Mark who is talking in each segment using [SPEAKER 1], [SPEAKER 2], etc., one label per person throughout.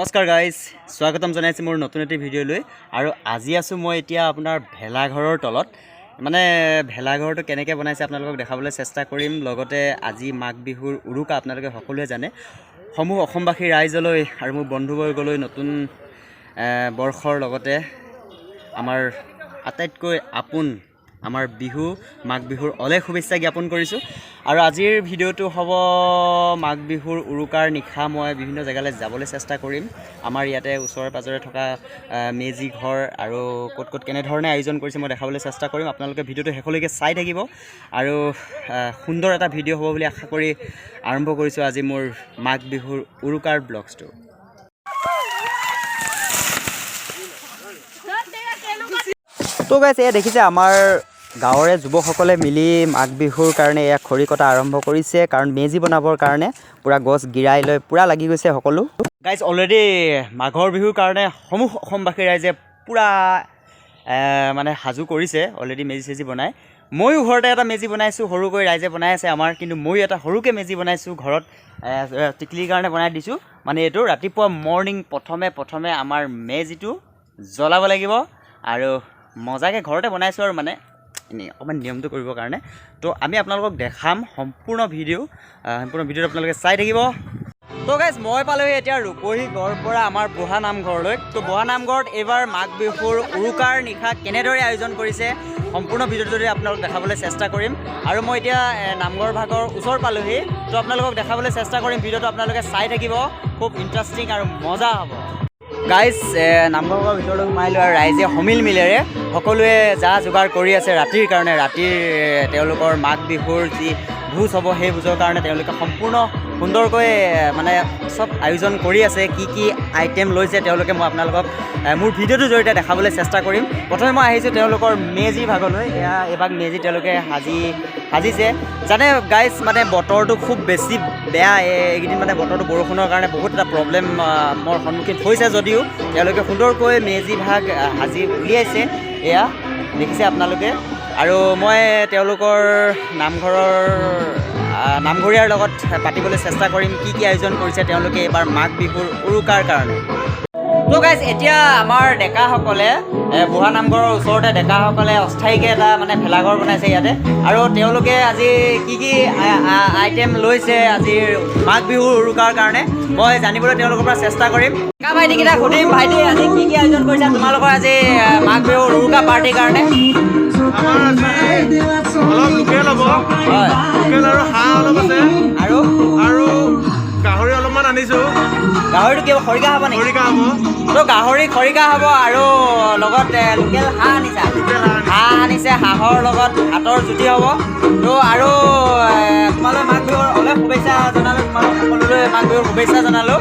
[SPEAKER 1] নমস্কাৰ গাইজ, স্বাগতম জনাইছোঁ মোৰ নতুন এটি ভিডিঅ'লৈ। আৰু আজি আছোঁ মই এতিয়া আপোনাৰ ভেলাঘৰৰ তলত। মানে ভেলাঘৰটো কেনেকৈ বনাইছে আপোনালোকক দেখাবলৈ চেষ্টা কৰিম। লগতে আজি মাঘ বিহুৰ উৰুকা আপোনালোকে সকলোৱে জানে। সমূহ অসমবাসী ৰাইজলৈ আৰু মোৰ বন্ধুবৰ্গলৈ নতুন বৰ্ষৰ লগতে আমাৰ আটাইতকৈ আপোন আমাৰ বিহু মাঘ বিহুৰ অলেখ শুভেচ্ছা জ্ঞাপন কৰিছোঁ। আৰু আজিৰ ভিডিঅ'টো হ'ব মাঘ বিহুৰ উৰুকাৰ নিশা মই বিভিন্ন জেগালৈ যাবলৈ চেষ্টা কৰিম। আমাৰ ইয়াতে ওচৰে পাঁজৰে থকা মেজি ঘৰ আৰু ক'ত ক'ত কেনেধৰণে আয়োজন কৰিছে মই দেখাবলৈ চেষ্টা কৰিম। আপোনালোকে ভিডিঅ'টো শেষলৈকে চাই থাকিব আৰু সুন্দৰ এটা ভিডিঅ' হ'ব বুলি আশা কৰি আৰম্ভ কৰিছোঁ আজি মোৰ মাঘ বিহুৰ উৰুকাৰ ব্লগছটো। তো গাইছ, এয়া দেখিছে আমাৰ গাঁৱৰে যুৱকসকলে মিলি মাঘ বিহুৰ কাৰণে এয়া খৰি কটা আৰম্ভ কৰিছে। কাৰণ মেজি বনাবৰ কাৰণে পূৰা গছ গিৰাই লৈ পূৰা লাগি গৈছে সকলো। গাইজ, অলৰেডি মাঘৰ বিহুৰ কাৰণে সমূহ অসমবাসী ৰাইজে পূৰা মানে সাজু কৰিছে অলৰেডি মেজি চেজি বনাই। ময়ো ঘৰতে এটা মেজি বনাইছোঁ, সৰুকৈ ৰাইজে বনাই আছে আমাৰ, কিন্তু ময়ো এটা সৰুকৈ মেজি বনাইছোঁ ঘৰত টিকলিৰ কাৰণে বনাই দিছোঁ। মানে এইটো ৰাতিপুৱা মৰ্ণিং প্ৰথমে আমাৰ মেজিটো জ্বলাব লাগিব আৰু মজাকৈ ঘৰতে বনাইছোঁ আৰু মানে এনেই অকণমান নিয়মটো কৰিবৰ কাৰণে। তো আমি আপোনালোকক দেখাম সম্পূৰ্ণ ভিডিঅ'টো আপোনালোকে চাই থাকিব। তো গাইজ, মই পালোহি এতিয়া ৰূপহী গড়ৰ পৰা আমাৰ বুঢ়া নামঘৰলৈ। তো বুঢ়া নামঘৰত এইবাৰ মাঘ বিহুৰ উৰুকাৰ নিশা কেনেদৰে আয়োজন কৰিছে সম্পূৰ্ণ ভিডিঅ'টো যদি আপোনালোক দেখাবলৈ চেষ্টা কৰিম। আৰু মই এতিয়া নামঘৰ ভাগৰ ওচৰ পালোহি, তো আপোনালোকক দেখাবলৈ চেষ্টা কৰিম। ভিডিঅ'টো আপোনালোকে চাই থাকিব, খুব ইণ্টাৰেষ্টিং আৰু মজা হ'ব। গাইজ, নামঘৰৰ ভিতৰলৈ সোমাই লৈ আৰু ৰাইজে সমিল মিলেৰে সকলোৱে যা যোগাৰ কৰি আছে ৰাতিৰ কাৰণে। ৰাতিৰ তেওঁলোকৰ মাঘ বিহুৰ যি ভোজ হ'ব সেই ভোজৰ কাৰণে তেওঁলোকে সম্পূৰ্ণ সুন্দৰকৈ মানে চব আয়োজন কৰি আছে। কি কি আইটেম লৈছে তেওঁলোকে মই আপোনালোকক মোৰ ভিডিঅ'টোৰ জৰিয়তে দেখাবলৈ চেষ্টা কৰিম। প্ৰথমে মই আহিছোঁ তেওঁলোকৰ মেজি ভাগলৈ। এইভাগ মেজি তেওঁলোকে সাজিছে। জানে গাইজ, মানে বতৰটো খুব বেছি বেয়া এইকেইদিন, মানে বতৰটো বৰষুণৰ কাৰণে বহুত এটা প্ৰব্লেমৰ সন্মুখীন হৈছে যদিও তেওঁলোকে সুন্দৰকৈ মেজি ভাগ সাজি উলিয়াইছে। এয়া দেখিছে আপোনালোকে। আৰু মই তেওঁলোকৰ নামঘৰীয়াৰ লগত পাতিবলৈ চেষ্টা কৰিম কি কি আয়োজন কৰিছে তেওঁলোকে এইবাৰ মাঘ বিহুৰ উৰুকাৰ কাৰণে। তো গাইজ, এতিয়া আমাৰ ডেকাসকলে বুঢ়া নামঘৰৰ ওচৰতে ডেকাসকলে অস্থায়ীকৈ এটা মানে ভেলাঘৰ বনাইছে ইয়াতে। আৰু তেওঁলোকে আজি কি কি আইটেম লৈছে আজিৰ মাঘ বিহুৰ উৰুকাৰ কাৰণে মই জানিবলৈ তেওঁলোকৰ পৰা চেষ্টা কৰিম। ডেকা ভাইটিকেইটাক সুধিম, ভাইটি আজি কি কি আয়োজন কৰিছে তোমালোকৰ আজি মাঘ বিহুৰ উৰুকা পাৰ্টিৰ কাৰণে?
[SPEAKER 2] আমাৰ আজি অলপ লোকেল হ'ব,
[SPEAKER 1] হয়,
[SPEAKER 2] লোকেল আৰু হাঁহ অলপ আছে
[SPEAKER 1] আৰু
[SPEAKER 2] গাহৰি অলপমান আনিছোঁ।
[SPEAKER 1] গাহৰিটো কি হ'ব? খৰিকা হ'ব নেকি?
[SPEAKER 2] খৰিকা হ'ব।
[SPEAKER 1] তো গাহৰি খৰিকা হ'ব আৰু লগত লোকেল হাঁহ আনিছা? হাঁহ আনিছে, হাঁহৰ লগত হাতৰ জুতি হ'ব। তো আৰু তোমালোকে মাঘ বিহুৰ অলেখ শুভেচ্ছা জনালোঁ। তোমালোক সকলোলৈ মাঘ বিহুৰ শুভেচ্ছা জনালোঁ।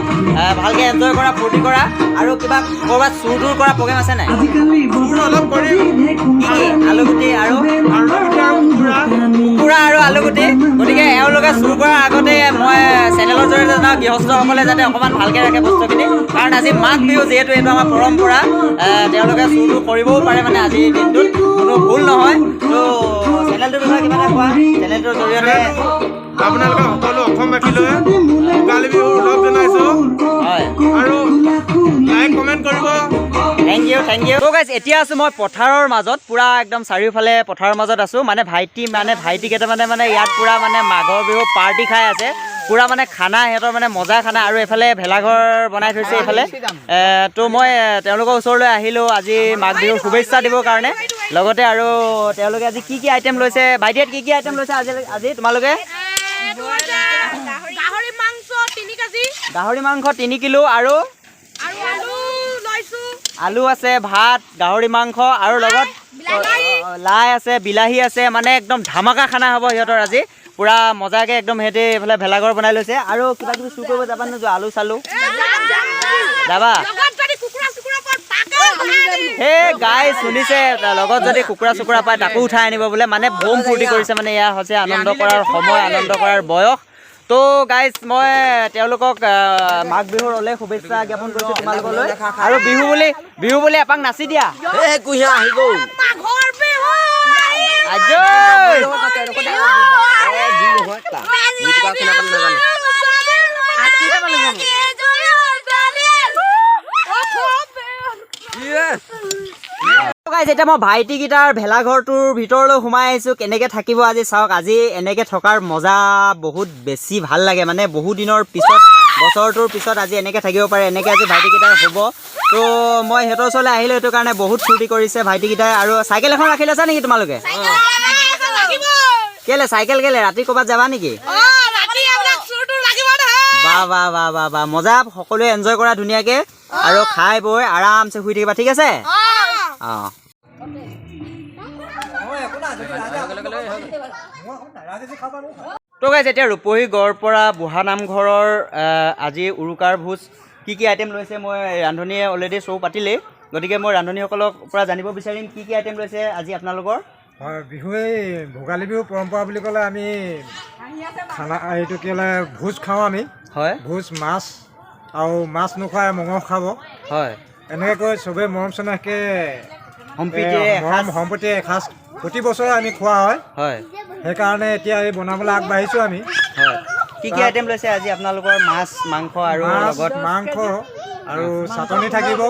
[SPEAKER 1] ভালকৈ এনজয় কৰা, ফূৰ্তি কৰা। আৰু কিবা ক'ৰবাত চুৰ তুৰ কৰা প্ৰগ্ৰেম আছে নাই?
[SPEAKER 2] চুৰ অলপ কৰিম।
[SPEAKER 1] কি কি? আলুগুটি আৰু
[SPEAKER 2] কুকুৰা
[SPEAKER 1] আৰু আলুগুটি। গতিকে এওঁলোকে চুৰ কৰাৰ আগতে মই চেনেলৰ জৰিয়তে জনাওঁ গৃহস্থসকলে যাতে অকণমান ভালকৈ ৰাখে বস্তুখিনি। কাৰণ আজি মাঘ বিহু যিহেতু এইটো আমাৰ পৰম্পৰা, তেওঁলোকে চুৰ কৰিবও পাৰে মানে আজিৰ দিনটোত, কোনো ভুল নহয়। তো চেনেলটোৰ বিষয়ে কিবা এটা কোৱা। চেনেলটোৰ জৰিয়তে
[SPEAKER 2] আপোনালোকে সকলো অসমবাসীলৈ ভোগালী বিহুৰ উৎসৱ জনাইছোঁ।
[SPEAKER 1] হয়,
[SPEAKER 2] আৰু লাইক কমেণ্ট কৰিব।
[SPEAKER 1] Thank you. তো গাইজ, এতিয়া আছোঁ মই পথাৰৰ মাজত, পূৰা একদম চাৰিওফালে পথাৰৰ মাজত আছোঁ। মানে ভাইটি কেইটামানে মানে ইয়াত পূৰা মানে মাঘৰ বিহু পাৰ্টি খাই আছে। পূৰা মানে খানা, সিহঁতৰ মানে মজা খানা। আৰু এইফালে ভেলাঘৰ বনাই থৈছে এইফালে। তো মই তেওঁলোকৰ ওচৰলৈ আহিলোঁ আজি মাঘ বিহুৰ শুভেচ্ছা দিবৰ কাৰণে। লগতে আৰু তেওঁলোকে আজি কি কি আইটেম লৈছে, ভাইটিহঁত কি কি আইটেম লৈছে আজি তোমালোকে? গাহৰি মাংস 3 কিলো আৰু আলু আছে, ভাত, গাহৰি মাংস আৰু লগত লাই আছে, বিলাহী আছে। মানে একদম ধামাকা খানা হ'ব সিহঁতৰ আজি। পূৰা মজাকৈ একদম সিহঁতে এইফালে ভেলাঘৰ বনাই লৈছে। আৰু কিবা কিবি চুৰ কৰিব যাবা নোযোৱা? আলু চালু যাবা? সেই গাইজ শুনিছে, লগত যদি কুকুৰা চুকুৰা পায় তাকো উঠাই আনিব বোলে। মানে বম ফূৰ্তি কৰিছে। মানে এয়া হৈছে আনন্দ কৰাৰ সময়, আনন্দ কৰাৰ বয়স। তো গাইজ, মই তেওঁলোকক মাঘ বিহুৰ অলেখ শুভেচ্ছা জ্ঞাপন কৰিছোঁ তোমালোকলৈ। আৰু বিহু বুলি এপাক নাচি দিয়া। গাইজ এতিয়া মই ভাইটিকেইটাৰ ভেলাঘৰটোৰ ভিতৰলৈ সোমাই আহিছোঁ কেনেকৈ থাকিব আজি চাওক আজি এনেকৈ থকাৰ মজা বহুত বেছি ভাল লাগে মানে বহু দিনৰ পিছত বছৰটোৰ পিছত আজি এনেকৈ থাকিব পাৰে এনেকৈ আজি ভাইটিকেইটাৰ হ'ব তো মই সিহঁতৰ ওচৰলৈ আহিলোঁ সেইটো কাৰণে বহুত ফূৰ্তি কৰিছে ভাইটিকেইটাই আৰু চাইকেল এখন ৰাখি লৈছা নেকি তোমালোকে কেলে চাইকেল কেলে ৰাতি ক'ৰবাত যাবা নেকি বাহ বাহ বাহ বাহ বাহ মজা সকলোৱে এনজয় কৰা ধুনীয়াকৈ আৰু খাই বৈ আৰামছে শুই থাকিবা ঠিক আছে অঁ তো গাইজ এতিয়া ৰূপহী গড়ৰ পৰা বুঢ়া নামঘৰৰ আজি উৰুকাৰ ভোজ কি কি আইটেম লৈছে মই ৰান্ধনীয়ে অলৰেডি শ্ব' পাতিলেই গতিকে মই ৰান্ধনীসকলৰ পৰা জানিব বিচাৰিম কি কি আইটেম লৈছে আজি আপোনালোকৰ
[SPEAKER 3] হয় বিহুৱে ভোগালী বিহু পৰম্পৰা বুলি ক'লে আমি খানা এইটো কি ক'লে ভোজ খাওঁ আমি
[SPEAKER 1] হয়
[SPEAKER 3] ভোজ মাছ আৰু মাছ নোখোৱাই মঙহ খাব
[SPEAKER 1] হয়
[SPEAKER 3] এনেকৈ কৈ চবেই মৰম চেনেহকৈ সম্প্ৰীতিৰে এসাঁজ প্ৰতি বছৰে আমি খোৱা হয়
[SPEAKER 1] হয়
[SPEAKER 3] সেইকাৰণে এতিয়া এই বনাবলৈ আগবাঢ়িছোঁ আমি
[SPEAKER 1] হয় কি কি আইটেম লৈছে আজি আপোনালোকৰ মাছ মাংস আৰু লগত
[SPEAKER 3] মাংস আৰু চাটনি থাকিব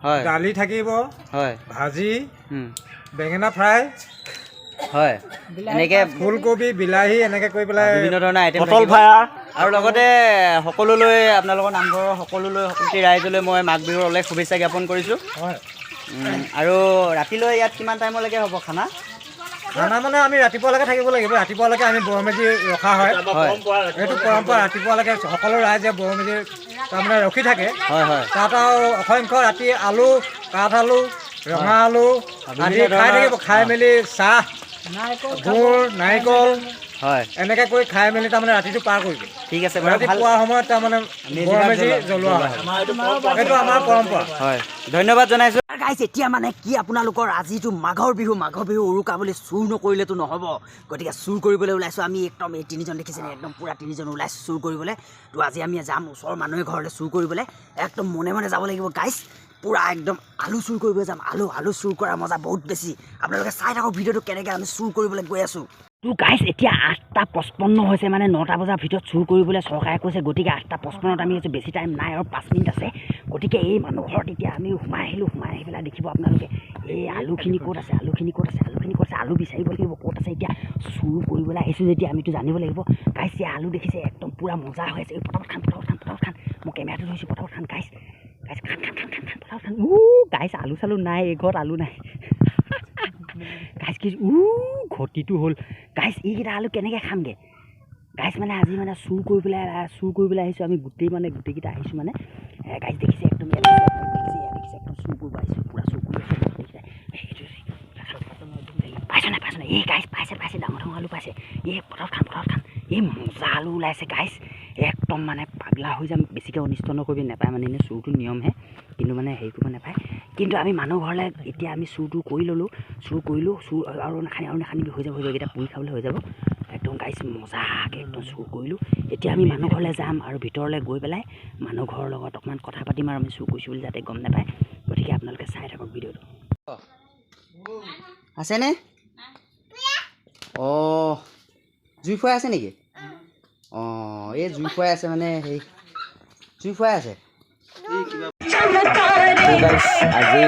[SPEAKER 1] হয়
[SPEAKER 3] দালি থাকিব
[SPEAKER 1] হয়
[SPEAKER 3] ভাজি বেঙেনা ফ্ৰাই
[SPEAKER 1] হয় এনেকৈ
[SPEAKER 3] ফুলকবি বিলাহী এনেকৈ কৰি পেলাই
[SPEAKER 1] বিভিন্ন ধৰণৰ আইটেম
[SPEAKER 3] পটল ফ্ৰাই
[SPEAKER 1] আৰু লগতে সকলোলৈ আপোনালোকৰ নামঘৰৰ সকলোলৈ সকলো ৰাইজলৈ মই মাঘ বিহুৰ অলেখ শুভেচ্ছা জ্ঞাপন কৰিছোঁ
[SPEAKER 3] হয়
[SPEAKER 1] আৰু ৰাতিলৈ ইয়াত কিমান টাইমলৈকে হ'ব খানা
[SPEAKER 3] খানা মানে আমি ৰাতিপুৱালৈকে থাকিব লাগিব ৰাতিপুৱালৈকে আমি বৰমেজি ৰখা হয় এইটো পৰম্পৰা ৰাতিপুৱালৈকে সকলো ৰাইজে বৰমেজি তাৰমানে ৰখি থাকে
[SPEAKER 1] হয় হয়
[SPEAKER 3] তাত আৰু অসংখ্য ৰাতি আলু কাঠ আলু ৰঙা আলু আদি খাই থাকিব খাই মেলি চাহ গুড় নাৰিকল
[SPEAKER 1] হয়
[SPEAKER 3] এনেকৈ কৰি খাই মেলি তাৰমানে ৰাতিটো পাৰ কৰিব
[SPEAKER 1] ঠিক আছে বাৰু
[SPEAKER 3] ৰাতিপুৱা সময়ত তাৰমানে বৰমেজি জ্বলোৱা হয় সেইটো আমাৰ পৰম্পৰা
[SPEAKER 1] হয় ধন্যবাদ জনাইছোঁ গাইছ এতিয়া মানে কি আপোনালোকৰ আজিটো মাঘৰ বিহু উৰুকা বুলি চুৰ নকৰিলেতো নহ'ব গতিকে চুৰ কৰিবলৈ ওলাইছোঁ আমি একদম এই তিনিজন দেখিছেনে একদম পূৰা তিনিজন ওলাইছোঁ চুৰ কৰিবলৈ তো আজি আমি যাম ওচৰৰ মানুহে ঘৰলৈ চুৰ কৰিবলৈ একদম মনে মনে যাব লাগিব গাইছ পূৰা একদম আলু চুৰ কৰিবলৈ যাম আলু চুৰ কৰা মজা বহুত বেছি আপোনালোকে চাই থাকক ভিডিঅ'টো কেনেকৈ আমি চুৰ কৰিবলৈ গৈ আছোঁ তো গাইছ এতিয়া 8:55 হৈছে মানে 9টা বজাৰ ভিতৰত চুৰ কৰিবলৈ চৰকাৰে কৈছে গতিকে 8:55ত আমি আছোঁ বেছি টাইম নাই আৰু 5 মিনিট আছে গতিকে এই মানুহ ঘৰত এতিয়া আমি সোমাই আহি পেলাই দেখিব আপোনালোকে এই আলুখিনি ক'ত আছে আলু বিচাৰিব লাগিব ক'ত আছে এতিয়া চুৰ কৰিবলৈ আহিছোঁ যেতিয়া আমিতো জানিব লাগিব গাইছ এই আলু দেখিছে একদম পূৰা মজা হৈ আছে এই পটাপট খান মই কেমেৰাটো ধৰিছোঁ পটাপট খান গাইছ খান গাইছ আলু চালু নাই এই ঘৰত আলু নাই গাইছ কি ঘটিটো হ'ল গাইছ এইকেইটা আলু কেনেকৈ খামগৈ গাইছ মানে আজি মানে চুৰ কৰিবলৈ আহিছোঁ আমি গোটেইকেইটা আহিছোঁ মানে গাইছ দেখিছে একদম দেখিছে একদম চুৰ কৰিব আহিছোঁ পূৰা চুৰ কৰি পাইছে নাই এই গাইছ পাইছে ডাঙৰ আলু পাইছে এই পটাপট খান এই মজা আলু ওলাইছে গাইছ একদম মানে পাগলা হৈ যাম বেছিকৈ অনিষ্ট নকৰিবি নাপায় মানে এনেই চুৰটো নিয়মহে কিন্তু মানে হেৰি কৰিব নাপায় কিন্তু আমি মানুহ ঘৰলৈ এতিয়া আমি চুৰ কৰিলোঁ আৰু নাখানিবি হৈ যাব এইকেইটা পুৰি খাবলৈ হৈ যাব একদম গাইছ মজাকৈ একদম চুৰ কৰিলোঁ এতিয়া আমি মানুহ ঘৰলৈ যাম আৰু ভিতৰলৈ গৈ পেলাই মানুহ ঘৰৰ লগত অকণমান কথা পাতিম আৰু আমি চুৰ কৰিছোঁ বুলি যাতে গম নাপায় গতিকে আপোনালোকে চাই থাকক ভিডিঅ'টো আছেনে অঁ জুই ফুৱাই আছে নেকি অঁ এই জুই ফুৱাই আছে মানে হেৰি জুই ফুৱাই আছে আজি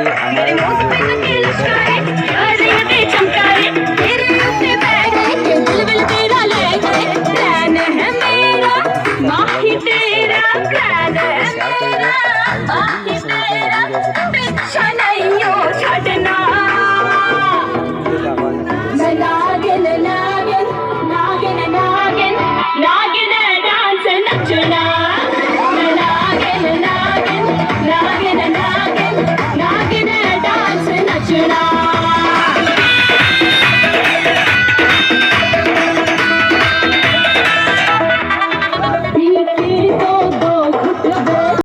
[SPEAKER 4] Nagin a dance, nachuna.